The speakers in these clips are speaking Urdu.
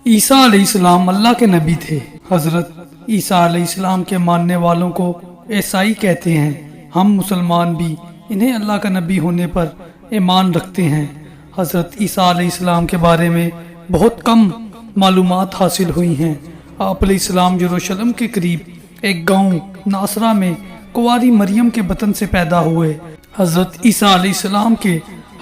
عیسیٰ علیہ السلام اللہ کے نبی تھے۔ حضرت عیسیٰ علیہ السلام کے ماننے والوں کو عیسائی کہتے ہیں۔ ہم مسلمان بھی انہیں اللہ کا نبی ہونے پر ایمان رکھتے ہیں۔ حضرت عیسیٰ علیہ السلام کے بارے میں بہت کم معلومات حاصل ہوئی ہیں۔ آپ علیہ السلام یروشلم کے قریب ایک گاؤں ناصرہ میں کنواری مریم کے بطن سے پیدا ہوئے۔ حضرت عیسیٰ علیہ السلام کے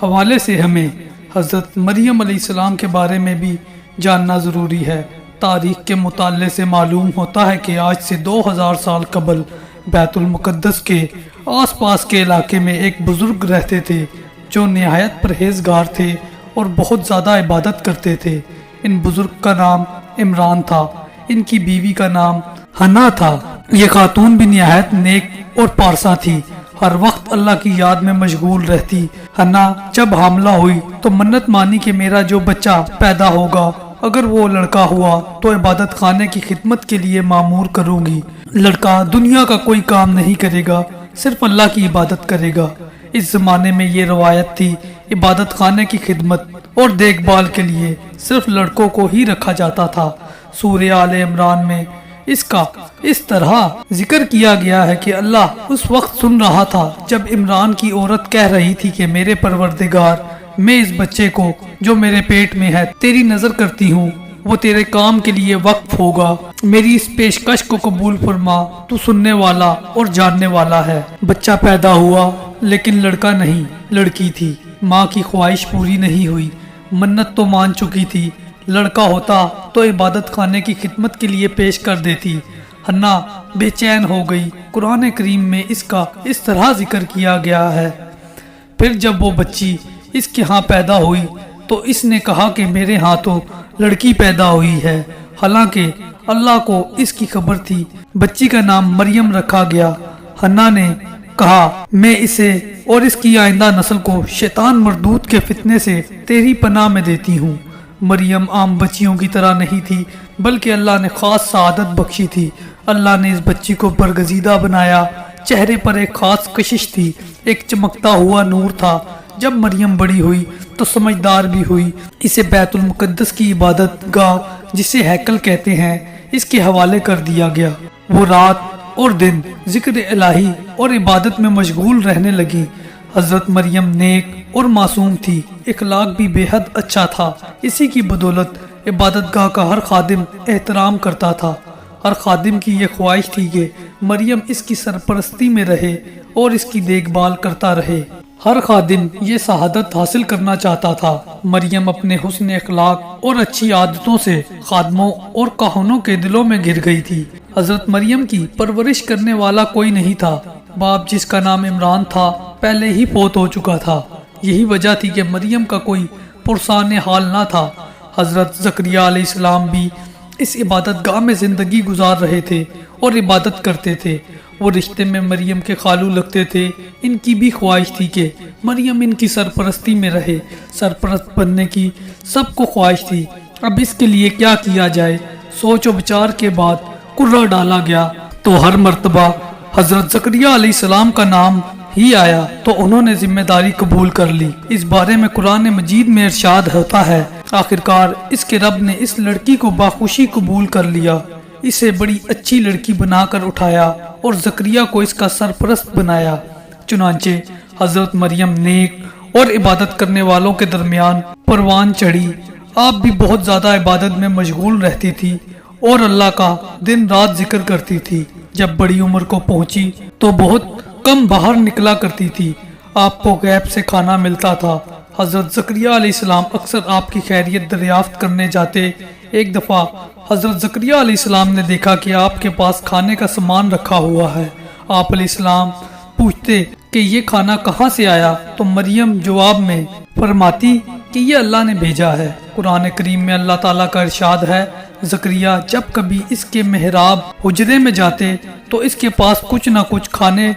حوالے سے ہمیں حضرت مریم علیہ السلام کے بارے میں بھی جاننا ضروری ہے۔ تاریخ کے مطالعے سے معلوم ہوتا ہے کہ آج سے 2000 سال قبل بیت المقدس کے آس پاس کے علاقے میں ایک بزرگ رہتے تھے جو نہایت پرہیزگار تھے اور بہت زیادہ عبادت کرتے تھے۔ ان بزرگ کا نام عمران تھا۔ ان کی بیوی کا نام حنا تھا۔ یہ خاتون بھی نہایت نیک اور پارسا تھی، ہر وقت اللہ کی یاد میں مشغول رہتی۔ حنا جب حاملہ ہوئی تو منت مانی کہ میرا جو بچہ پیدا ہوگا اگر وہ لڑکا ہوا تو عبادت خانے کی خدمت کے لیے مامور کروں گی۔ لڑکا دنیا کا کوئی کام نہیں کرے گا، صرف اللہ کی عبادت کرے گا۔ اس زمانے میں یہ روایت تھی، عبادت خانے کی خدمت اور دیکھ بھال کے لیے صرف لڑکوں کو ہی رکھا جاتا تھا۔ سورہ آل عمران میں اس کا اس طرح ذکر کیا گیا ہے کہ اللہ اس وقت سن رہا تھا جب عمران کی عورت کہہ رہی تھی کہ میرے پروردگار، میں اس بچے کو جو میرے پیٹ میں ہے تیری نظر کرتی ہوں، وہ تیرے کام کے لیے وقف ہوگا، میری اس پیشکش کو قبول فرما، تو سننے والا اور جاننے والا ہے۔ بچہ پیدا ہوا لیکن لڑکا نہیں، لڑکی تھی۔ ماں کی خواہش پوری نہیں ہوئی، منت تو مان چکی تھی، لڑکا ہوتا تو عبادت خانے کی خدمت کے لیے پیش کر دیتی۔ حنا بے چین ہو گئی۔ قرآن کریم میں اس کا اس طرح ذکر کیا گیا ہے، پھر جب وہ بچی اس کے ہاں پیدا ہوئی تو اس نے کہا کہ میرے ہاں تو لڑکی پیدا ہوئی ہے، حالانکہ اللہ کو اس کی خبر تھی۔ بچی کا نام مریم رکھا گیا۔ حنا نے کہا میں اسے اور اس کی آئندہ نسل کو شیطان مردود کے فتنے سے تیری پناہ میں دیتی ہوں۔ مریم عام بچیوں کی طرح نہیں تھی بلکہ اللہ نے خاص سعادت بخشی تھی۔ اللہ نے اس بچی کو برگزیدہ بنایا، چہرے پر ایک خاص کشش تھی، ایک چمکتا ہوا نور تھا۔ جب مریم بڑی ہوئی تو سمجھدار بھی ہوئی۔ اسے بیت المقدس کی عبادت گاہ جسے ہیکل کہتے ہیں اس کے حوالے کر دیا گیا۔ وہ رات اور دن ذکر الہی اور عبادت میں مشغول رہنے لگی۔ حضرت مریم نیک اور معصوم تھی، اخلاق بھی بے حد اچھا تھا۔ اسی کی بدولت عبادت گاہ کا ہر خادم احترام کرتا تھا۔ ہر خادم کی یہ خواہش تھی کہ مریم اس کی سرپرستی میں رہے اور اس کی دیکھ بھال کرتا رہے۔ ہر خادم یہ سعادت حاصل کرنا چاہتا تھا۔ مریم اپنے حسن اخلاق اور اچھی عادتوں سے خادموں اور کاہنوں کے دلوں میں گر گئی تھی۔ حضرت مریم کی پرورش کرنے والا کوئی نہیں تھا۔ باپ جس کا نام عمران تھا پہلے ہی فوت ہو چکا تھا۔ یہی وجہ تھی کہ مریم کا کوئی پرسان حال نہ تھا۔ حضرت زکریا علیہ السلام بھی اس عبادت گاہ میں زندگی گزار رہے تھے اور عبادت کرتے تھے۔ وہ رشتے میں مریم کے خالو لگتے تھے۔ ان کی بھی خواہش تھی کہ مریم ان کی سرپرستی میں رہے۔ سرپرست بننے کی سب کو خواہش تھی۔ اب اس کے لیے کیا کیا جائے؟ سوچ و بچار کے بعد قرہ ڈالا گیا تو ہر مرتبہ حضرت زکریا علیہ السلام کا نام ہی آیا تو انہوں نے ذمہ داری قبول کر لی۔ اس بارے میں قرآن مجید میں ارشاد ہوتا ہے، آخرکار اس کے رب نے اس لڑکی کو باخوشی قبول کر لیا، اسے بڑی اچھی لڑکی بنا کر اٹھایا اور زکریا کو اس کا سرپرست بنایا۔ چنانچہ حضرت مریم نیک اور عبادت کرنے والوں کے درمیان پروان چڑھی۔ آپ بھی بہت زیادہ عبادت میں مشغول رہتی تھی اور اللہ کا دن رات ذکر کرتی تھی۔ جب بڑی عمر کو پہنچی تو بہت کم باہر نکلا کرتی تھی۔ آپ کو غیب سے کھانا ملتا تھا۔ حضرت زکریا علیہ السلام اکثر آپ کی خیریت دریافت کرنے جاتے۔ ایک دفعہ حضرت زکریا علیہ السلام نے دیکھا کہ آپ کے پاس کھانے کا سامان رکھا ہوا ہے۔ آپ علیہ السلام پوچھتے کہ یہ کھانا کہاں سے آیا تو مریم جواب میں فرماتی کہ یہ اللہ نے بھیجا ہے۔ قرآن کریم میں اللہ تعالیٰ کا ارشاد ہے، زکریا جب کبھی اس کے محراب حجرے میں جاتے تو اس کے پاس کچھ نہ کچھ کھانے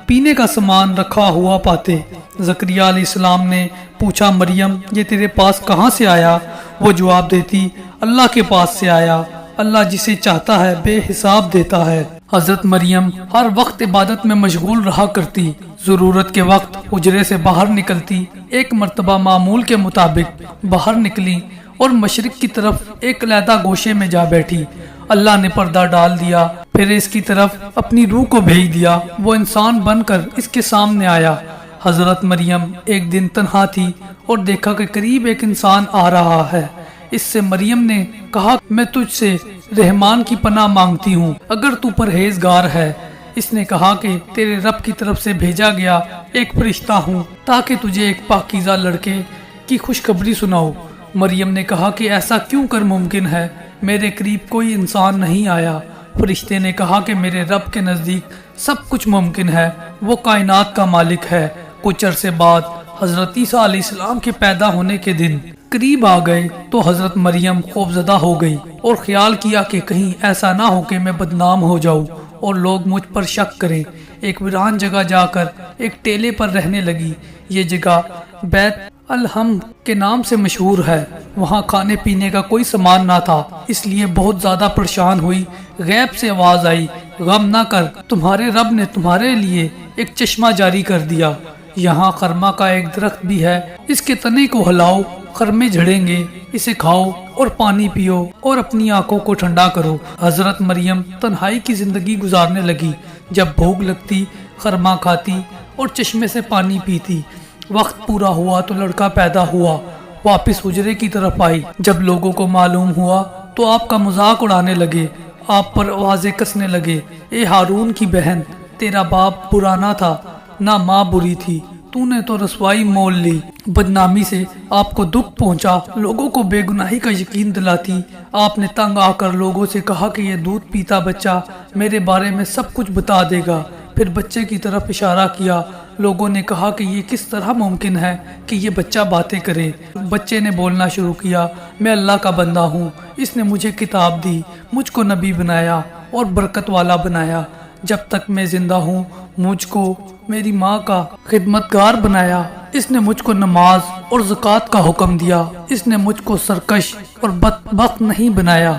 پینے کا سامان رکھا ہوا پاتے۔ زکریا علیہ السلام نے پوچھا، مریم یہ تیرے پاس کہاں سے آیا؟ وہ جواب دیتی، اللہ کے پاس سے آیا، اللہ جسے چاہتا ہے بے حساب دیتا ہے۔ حضرت مریم ہر وقت عبادت میں مشغول رہا کرتی، ضرورت کے وقت حجرے سے باہر نکلتی۔ ایک مرتبہ معمول کے مطابق باہر نکلی اور مشرق کی طرف ایک علیحدہ گوشے میں جا بیٹھی۔ اللہ نے پردہ ڈال دیا، پھر اس کی طرف اپنی روح کو بھیج دیا۔ وہ انسان بن کر اس کے سامنے آیا۔ حضرت مریم ایک دن تنہا تھی اور دیکھا کہ قریب ایک انسان آ رہا ہے۔ اس سے مریم نے کہا، میں تجھ سے رحمان کی پناہ مانگتی ہوں اگر تو پرہیزگار ہے۔ اس نے کہا کہ تیرے رب کی طرف سے بھیجا گیا ایک فرشتہ ہوں تاکہ تجھے ایک پاکیزہ لڑکے کی خوشخبری سناؤ۔ مریم نے کہا کہ ایسا کیوں کر ممکن ہے، میرے قریب کوئی انسان نہیں آیا۔ فرشتے نے کہا کہ میرے رب کے نزدیک سب کچھ ممکن ہے، وہ کائنات کا مالک ہے۔ کچھ عرصے بعد حضرت عیسیٰ علیہ السلام کے پیدا ہونے کے دن قریب آ گئے تو حضرت مریم خوفزدہ ہو گئی اور خیال کیا کہ کہیں ایسا نہ ہو کہ میں بدنام ہو جاؤں اور لوگ مجھ پر شک کریں۔ ایک ویران جگہ جا کر ایک ٹیلے پر رہنے لگی۔ یہ جگہ بیت الحم کے نام سے مشہور ہے۔ وہاں کھانے پینے کا کوئی سامان نہ تھا، اس لیے بہت زیادہ پریشان ہوئی۔ غیب سے آواز آئی، غم نہ کر، تمہارے رب نے تمہارے لیے ایک چشمہ جاری کر دیا۔ یہاں خرما کا ایک درخت بھی ہے، اس کے تنے کو ہلاؤ، خرمے جھڑیں گے، اسے کھاؤ اور پانی پیو اور اپنی آنکھوں کو ٹھنڈا کرو۔ حضرت مریم تنہائی کی زندگی گزارنے لگی۔ جب بھوک لگتی خرما کھاتی اور چشمے سے پانی پیتی۔ وقت پورا ہوا تو لڑکا پیدا ہوا۔ واپس حجرے کی طرف آئی۔ جب لوگوں کو معلوم ہوا تو آپ کا مذاق اڑانے لگے، آپ پر آوازیں کسنے لگے، اے ہارون کی بہن، تیرا باپ برا نہ تھا نہ ماں بری تھی، تو نے تو رسوائی مول لی۔ بدنامی سے آپ کو دکھ پہنچا، لوگوں کو بے گناہی کا یقین دلاتی۔ آپ نے تنگ آ کر لوگوں سے کہا کہ یہ دودھ پیتا بچہ میرے بارے میں سب کچھ بتا دے گا۔ پھر بچے کی طرف اشارہ کیا۔ لوگوں نے کہا کہ یہ کس طرح ممکن ہے کہ یہ بچہ باتیں کرے۔ بچے نے بولنا شروع کیا، میں اللہ کا بندہ ہوں، اس نے مجھے کتاب دی، مجھ کو نبی بنایا اور برکت والا بنایا۔ جب تک میں زندہ ہوں مجھ کو میری ماں کا خدمتگار بنایا۔ اس نے مجھ کو نماز اور زکوٰۃ کا حکم دیا۔ اس نے مجھ کو سرکش اور بدبخت نہیں بنایا۔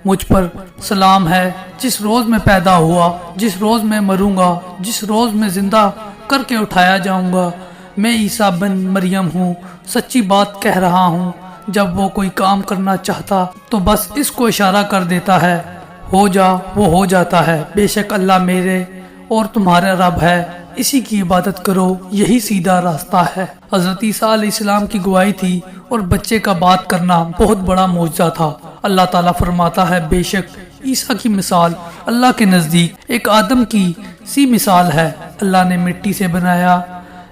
مجھ پر سلام ہے جس روز میں پیدا ہوا، جس روز میں مروں گا، جس روز میں زندہ کر کے اٹھایا جاؤں گا۔ میں عیسیٰ بن مریم ہوں، سچی بات کہہ رہا ہوں۔ جب وہ کوئی کام کرنا چاہتا تو بس اس کو اشارہ کر دیتا ہے، ہو جا، وہ ہو جاتا ہے۔ بے شک اللہ میرے اور تمہارا رب ہے، اسی کی عبادت کرو، یہی سیدھا راستہ ہے۔ حضرت عیسیٰ علیہ السلام کی گواہی تھی اور بچے کا بات کرنا بہت بڑا معجزہ تھا۔ اللہ تعالیٰ فرماتا ہے، بے شک عیسیٰ کی مثال اللہ کے نزدیک ایک آدم کی سی مثال ہے۔ اللہ نے مٹی سے بنایا،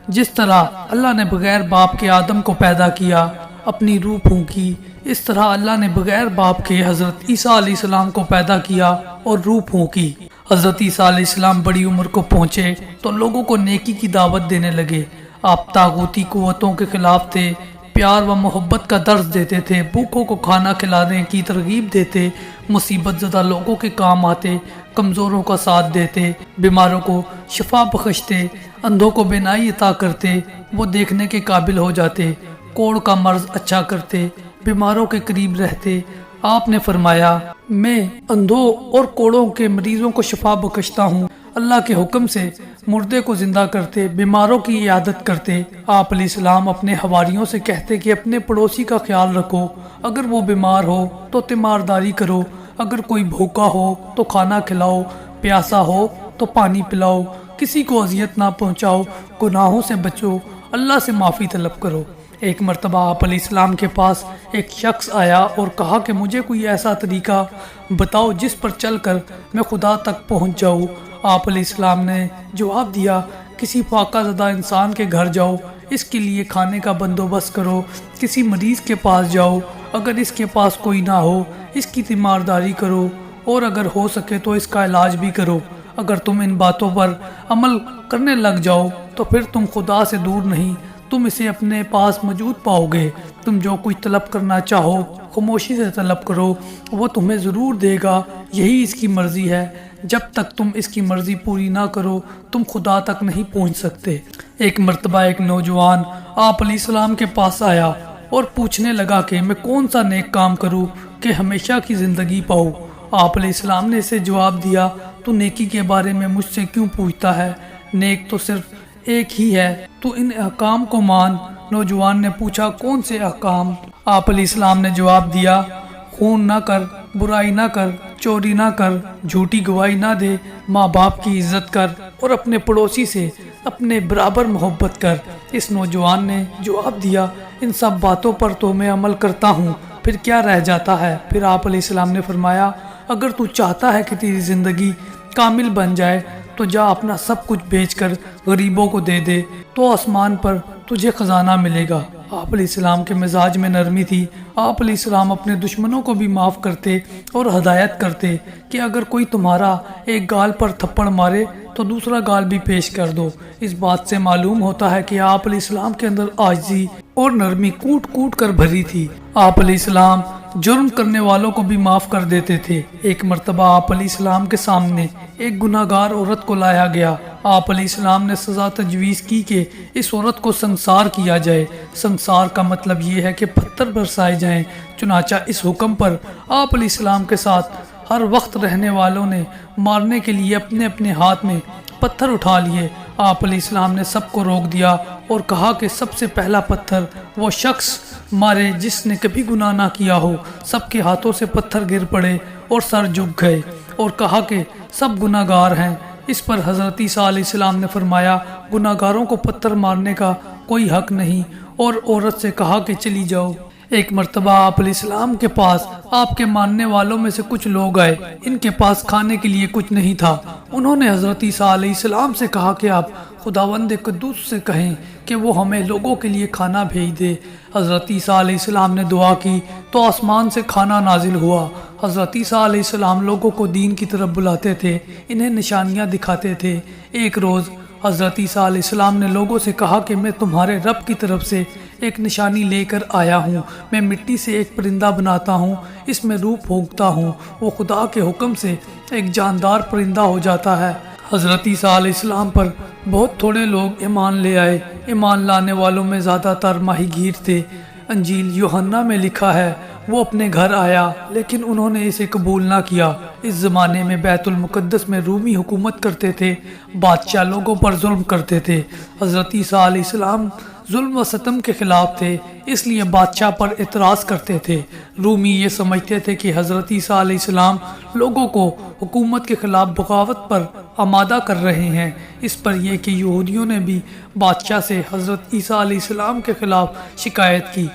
جس طرح اللہ نے بغیر باپ کے آدم کو پیدا کیا، اپنی روح پھونکی، اس طرح اللہ نے بغیر باپ کے حضرت عیسیٰ علیہ السلام کو پیدا کیا اور روح پھونکی۔ حضرت عیسیٰ علیہ السلام بڑی عمر کو پہنچے تو لوگوں کو نیکی کی دعوت دینے لگے۔ آپ طاغوتی قوتوں کے خلاف تھے، پیار و محبت کا درس دیتے تھے، بھوکوں کو کھانا کھلانے کی ترغیب دیتے، مصیبت زدہ لوگوں کے کام آتے، کمزوروں کا ساتھ دیتے، بیماروں کو شفا بخشتے، اندھوں کو بینائی عطا کرتے، وہ دیکھنے کے قابل ہو جاتے، کوڑ کا مرض اچھا کرتے، بیماروں کے قریب رہتے۔ آپ نے فرمایا، میں اندھوں اور کوڑوں کے مریضوں کو شفا بخشتا ہوں۔ اللہ کے حکم سے مردے کو زندہ کرتے، بیماروں کی عیادت کرتے۔ آپ علیہ السلام اپنے حواریوں سے کہتے کہ اپنے پڑوسی کا خیال رکھو، اگر وہ بیمار ہو تو تیمارداری کرو، اگر کوئی بھوکا ہو تو کھانا کھلاؤ، پیاسا ہو تو پانی پلاؤ، کسی کو اذیت نہ پہنچاؤ، گناہوں سے بچو، اللہ سے معافی طلب کرو۔ ایک مرتبہ آپ علیہ السلام کے پاس ایک شخص آیا اور کہا کہ مجھے کوئی ایسا طریقہ بتاؤ جس پر چل کر میں خدا تک پہنچ جاؤں۔ آپ علیہ السلام نے جواب دیا، کسی فاقہ زدہ انسان کے گھر جاؤ، اس کے لیے کھانے کا بندوبست کرو، کسی مریض کے پاس جاؤ، اگر اس کے پاس کوئی نہ ہو اس کی تیمارداری کرو، اور اگر ہو سکے تو اس کا علاج بھی کرو۔ اگر تم ان باتوں پر عمل کرنے لگ جاؤ تو پھر تم خدا سے دور نہیں، تم اسے اپنے پاس موجود پاؤ گے۔ تم جو کچھ طلب کرنا چاہو خاموشی سے طلب کرو، وہ تمہیں ضرور دے گا، یہی اس کی مرضی ہے۔ جب تک تم اس کی مرضی پوری نہ کرو تم خدا تک نہیں پہنچ سکتے۔ ایک مرتبہ ایک نوجوان آپ علیہ السلام کے پاس آیا اور پوچھنے لگا کہ میں کون سا نیک کام کروں کہ ہمیشہ کی زندگی پاؤں۔ آپ علیہ السلام نے اسے جواب دیا، تو نیکی کے بارے میں مجھ سے کیوں پوچھتا ہے؟ نیک تو صرف ایک ہی ہے، تو ان احکام کو مان۔ نوجوان نے پوچھا، کون سے احکام؟ آپ علیہ السلام نے جواب دیا، خون نہ کر، برائی نہ کر، چوری نہ کر، جھوٹی گواہی نہ دے، ماں باپ کی عزت کر اور اپنے پڑوسی سے اپنے برابر محبت کر۔ اس نوجوان نے جواب دیا، ان سب باتوں پر تو میں عمل کرتا ہوں، پھر کیا رہ جاتا ہے؟ پھر آپ علیہ السلام نے فرمایا، اگر تو چاہتا ہے کہ تیری زندگی کامل بن جائے تو جا اپنا سب کچھ بیچ کر غریبوں کو دے دے، تو آسمان پر تجھے خزانہ ملے گا۔ آپ علیہ السلام کے مزاج میں نرمی تھی۔ آپ علیہ السلام اپنے دشمنوں کو بھی معاف کرتے اور ہدایت کرتے کہ اگر کوئی تمہارا ایک گال پر تھپڑ مارے تو دوسرا گال بھی پیش کر دو۔ اس بات سے معلوم ہوتا ہے کہ آپ علیہ السلام کے اندر عاجزی اور نرمی کوٹ کوٹ کر بھری تھی۔ آپ علیہ السلام جرم کرنے والوں کو بھی معاف کر دیتے تھے۔ ایک مرتبہ آپ علیہ السلام کے سامنے ایک گناہ گار عورت کو لایا گیا۔ آپ علیہ السلام نے سزا تجویز کی کہ اس عورت کو سنسار کیا جائے۔ سنسار کا مطلب یہ ہے کہ پتھر برسائے جائیں۔ چنانچہ اس حکم پر آپ علیہ السلام کے ساتھ ہر وقت رہنے والوں نے مارنے کے لیے اپنے اپنے ہاتھ میں پتھر اٹھا لیے۔ آپ علیہ السلام نے سب کو روک دیا اور کہا کہ سب سے پہلا پتھر وہ شخص مارے جس نے کبھی گناہ نہ کیا ہو۔ سب کے ہاتھوں سے پتھر گر پڑے اور سر جھک گئے اور کہا کہ سب گناہ گار ہیں۔ اس پر حضرت عیسیٰ علیہ السلام نے فرمایا، گناہ گاروں کو پتھر مارنے کا کوئی حق نہیں، اور عورت سے کہا کہ چلی جاؤ۔ ایک مرتبہ آپ علیہ السلام کے پاس آپ کے ماننے والوں میں سے کچھ لوگ آئے۔ ان کے پاس کھانے کے لیے کچھ نہیں تھا۔ انہوں نے حضرت عیسیٰ علیہ السلام سے کہا کہ آپ خداوند قدوس سے کہیں کہ وہ ہمیں لوگوں کے لیے کھانا بھیج دے۔ حضرت عیسیٰ علیہ السلام نے دعا کی تو آسمان سے کھانا نازل ہوا۔ حضرت عیسیٰ علیہ السلام لوگوں کو دین کی طرف بلاتے تھے، انہیں نشانیاں دکھاتے تھے۔ ایک روز حضرت عیسیٰ علیہ السلام نے لوگوں سے کہا کہ میں تمہارے رب کی طرف سے ایک نشانی لے کر آیا ہوں۔ میں مٹی سے ایک پرندہ بناتا ہوں، اس میں روح پھونکتا ہوں، وہ خدا کے حکم سے ایک جاندار پرندہ ہو جاتا ہے۔ حضرت عیسیٰ علیہ السلام پر بہت تھوڑے لوگ ایمان لے آئے۔ ایمان لانے والوں میں زیادہ تر ماہی گیر تھے۔ انجیل یوحنا میں لکھا ہے، وہ اپنے گھر آیا لیکن انہوں نے اسے قبول نہ کیا۔ اس زمانے میں بیت المقدس میں رومی حکومت کرتے تھے، بادشاہ لوگوں پر ظلم کرتے تھے۔ حضرت عیسیٰ علیہ السلام ظلم و ستم کے خلاف تھے، اس لیے بادشاہ پر اعتراض کرتے تھے۔ رومی یہ سمجھتے تھے کہ حضرت عیسیٰ علیہ السلام لوگوں کو حکومت کے خلاف بغاوت پر آمادہ کر رہے ہیں۔ اس پر یہ کہ یہودیوں نے بھی بادشاہ سے حضرت عیسیٰ علیہ السلام کے خلاف شکایت کی۔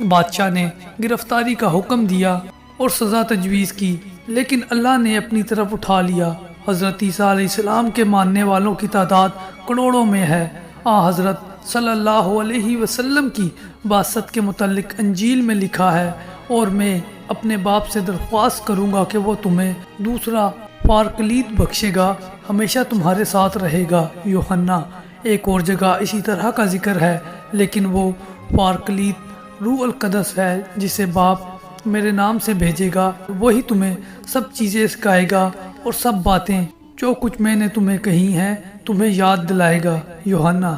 بادشاہ نے گرفتاری کا حکم دیا اور سزا تجویز کی، لیکن اللہ نے اپنی طرف اٹھا لیا۔ حضرت عیسیٰ علیہ السلام کے ماننے والوں کی تعداد کروڑوں میں ہے۔ حضرت صلی اللہ علیہ وسلم کی بعثت کے متعلق انجیل میں لکھا ہے، اور میں اپنے باپ سے درخواست کروں گا کہ وہ تمہیں دوسرا پارکلیت بخشے گا، ہمیشہ تمہارے ساتھ رہے گا۔ یوحنا۔ ایک اور جگہ اسی طرح کا ذکر ہے، لیکن وہ پارکلیت روح القدس ہے جسے باپ میرے نام سے بھیجے گا۔ وہی تمہیں سب چیزیں سکھائے گا اور سب باتیں جو کچھ میں نے تمہیں کہی ہیں تمہیں یاد دلائے گا۔ یوحنا۔